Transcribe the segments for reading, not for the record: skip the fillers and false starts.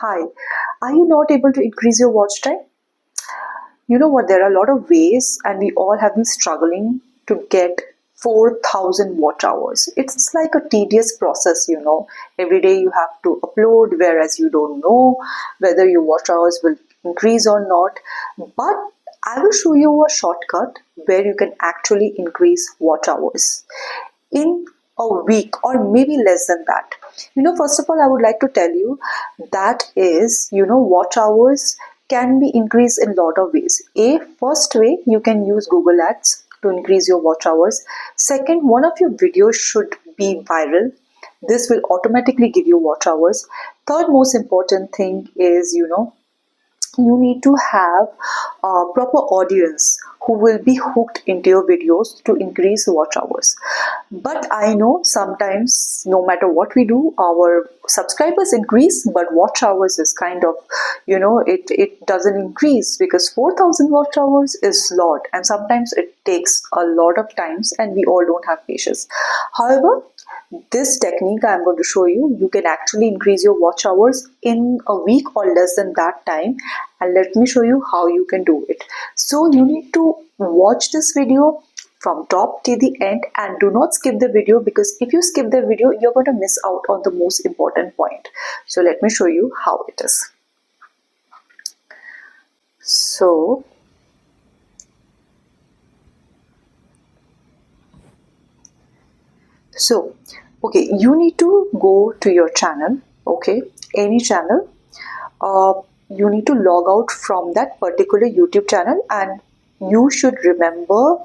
Hi, are you not able to increase your watch time? You know what? There are a lot of ways, and we all have been struggling to get 4,000 watch hours. It's like a tedious process. Every day you have to upload, whereas you don't know whether your watch hours will increase or not. But I will show you a shortcut where you can actually increase watch hours in a week or maybe less than that. First of all, I would like to tell you that watch hours can be increased in a lot of ways. First way, you can use Google Ads to increase your watch hours. Second, one of your videos should be viral. This will automatically give you watch hours. Third most important thing is, you need to have a proper audience who will be hooked into your videos to increase watch hours. But I know sometimes no matter what we do, our subscribers increase, but watch hours is kind of, it doesn't increase because 4,000 watch hours is a lot, and sometimes it takes a lot of times and we all don't have patience. However, this technique I'm going to show you, you can actually increase your watch hours in a week or less than that time, and let me show you how you can do it. So you need to watch this video from top to the end and do not skip the video, because if you skip the video you're going to miss out on the most important point. So let me show you how it is. So okay, you need to go to your channel, okay, any channel. You need to log out from that particular YouTube channel, and you should remember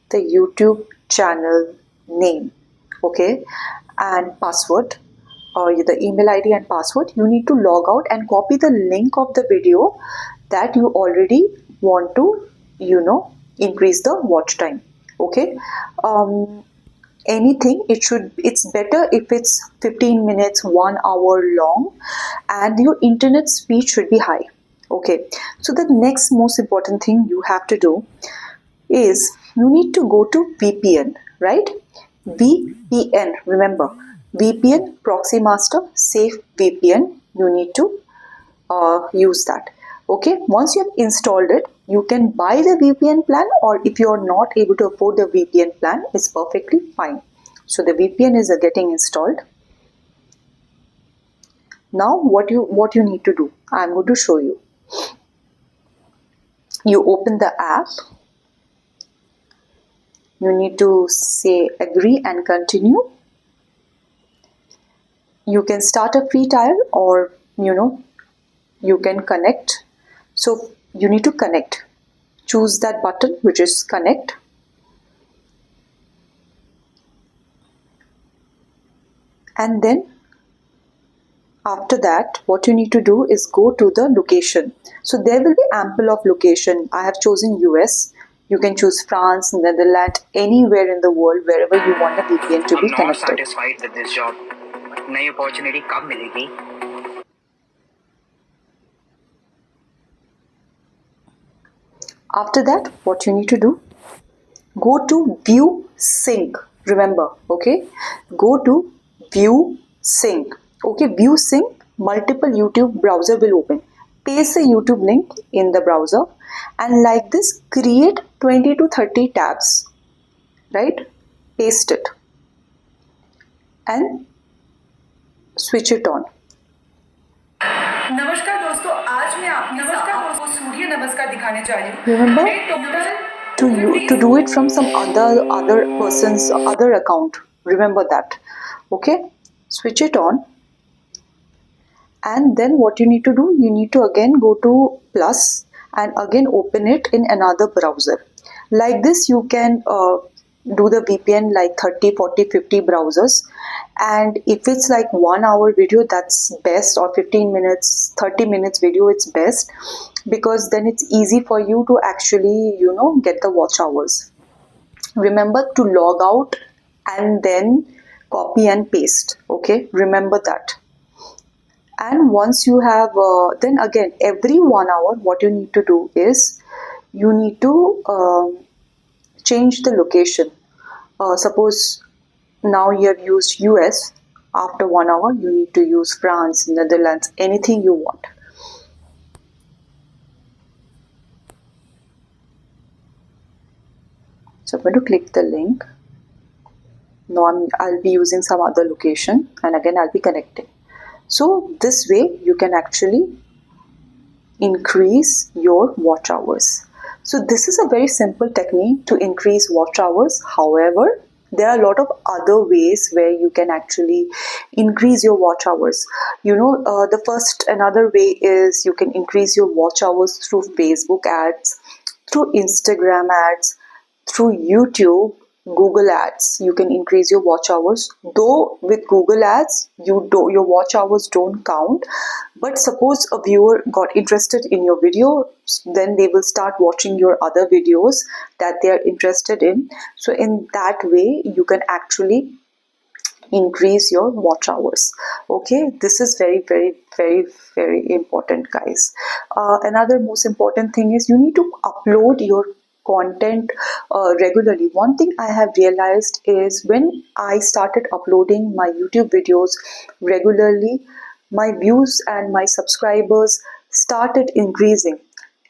the YouTube channel name, okay, and password, or the email ID and password. You need to log out and copy the link of the video that you already want to, increase the watch time, okay. Anything, it's better if it's 15 minutes, 1 hour long, and your internet speed should be high, okay. So the next most important thing you have to do is you need to go to VPN, right? VPN, remember, VPN, Proxy Master, Safe VPN, you need to use that, okay. Once you have installed it, you can buy the VPN plan, or if you are not able to afford the VPN plan, it's perfectly fine. So the VPN is getting installed. Now what you need to do, I'm going to show you. You open the app, you need to say agree and continue. You can start a free trial, or you can connect. So you need to connect. Choose that button which is connect. And then after that, what you need to do is go to the location. So there will be ample of location. I have chosen US. You can choose France, Netherlands, anywhere in the world, wherever you want the VPN to be connected. I'm not satisfied with this job. नई opportunity कब मिलेगी? After that, what you need to do? Go to view sync. Remember, okay? Go to view sync. Okay, view sync, multiple YouTube browser will open. Paste the YouTube link in the browser, and like this, create 20 to 30 tabs, right? Paste it and switch it on. नमस्कार दोस्तों, आज मैं आपको सूर्य नमस्कार दिखाने जा रही हूँ. Remember to do it from some other person's other account. Remember that, okay? Switch it on. And then what you need to do, you need to again go to plus and again open it in another browser. Like this, you can do the VPN like 30, 40, 50 browsers. And if it's like 1 hour video, that's best, or 15 minutes, 30 minutes video, it's best, because then it's easy for you to actually, get the watch hours. Remember to log out and then copy and paste, okay? Remember that. And once you have, then again, every 1 hour, what you need to do is, you need to change the location. Suppose now you have used US, After 1 hour, you need to use France, Netherlands, anything you want. So I'm going to click the link. Now I'll be using some other location, and again I'll be connecting. So this way you can actually increase your watch hours. So this is a very simple technique to increase watch hours. However, there are a lot of other ways where you can actually increase your watch hours. Another way is you can increase your watch hours through Facebook ads, through Instagram ads, through YouTube, Google ads. You can increase your watch hours. Though with Google ads, your watch hours don't count. But suppose a viewer got interested in your video, then they will start watching your other videos that they are interested in. So in that way, you can actually increase your watch hours. Okay, this is very, very, very, very important, guys. Another most important thing is you need to upload your content regularly. One thing I have realized is when I started uploading my YouTube videos regularly, my views and my subscribers started increasing.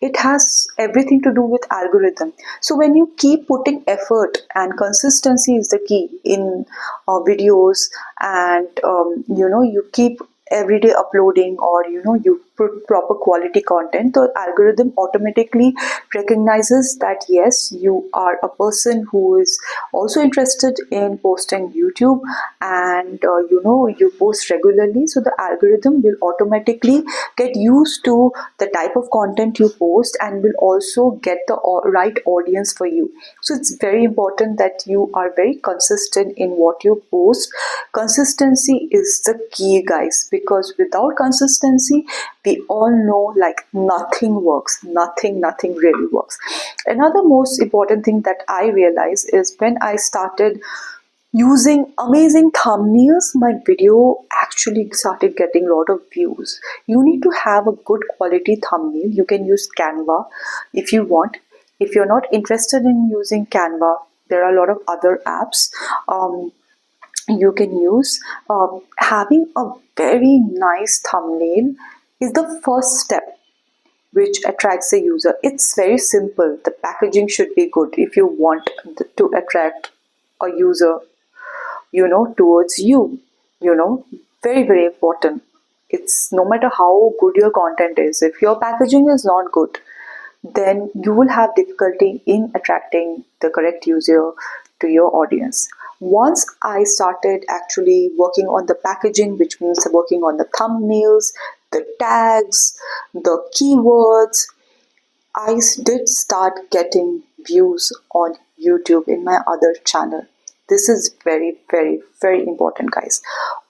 It has everything to do with algorithm. So when you keep putting effort, and consistency is the key in videos, and you keep everyday uploading, or you put proper quality content, the algorithm automatically recognizes that yes, you are a person who is also interested in posting YouTube, and you post regularly. So the algorithm will automatically get used to the type of content you post and will also get the right audience for you. So it's very important that you are very consistent in what you post. Consistency is the key, guys, because without consistency, we all know like nothing works. Nothing really works. Another most important thing that I realized is when I started using amazing thumbnails, my video actually started getting a lot of views. You need to have a good quality thumbnail. You can use Canva if you want. If you're not interested in using Canva, there are a lot of other apps you can use. Having a very nice thumbnail is the first step which attracts the user. It's very simple. The packaging should be good if you want to attract a user towards you. Very, very important. It's no matter how good your content is, if your packaging is not good, then you will have difficulty in attracting the correct user to your audience. Once I started actually working on the packaging, which means working on the thumbnails, the tags, the keywords, I did start getting views on YouTube in my other channel. This is very, very, very important, guys.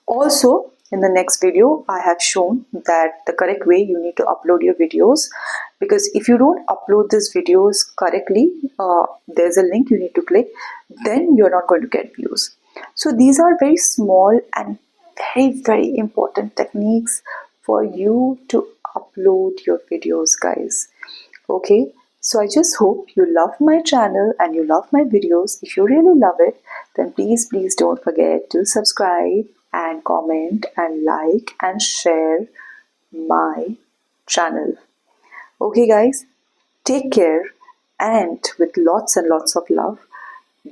Also, in the next video, I have shown that the correct way you need to upload your videos, because if you don't upload these videos correctly, there's a link you need to click, then you're not going to get views. So these are very small and very, very important techniques for you to upload your videos, guys. Okay, so I just hope you love my channel and you love my videos. If you really love it, then please don't forget to subscribe and comment and like and share my channel. Okay guys, take care, and with lots and lots of love,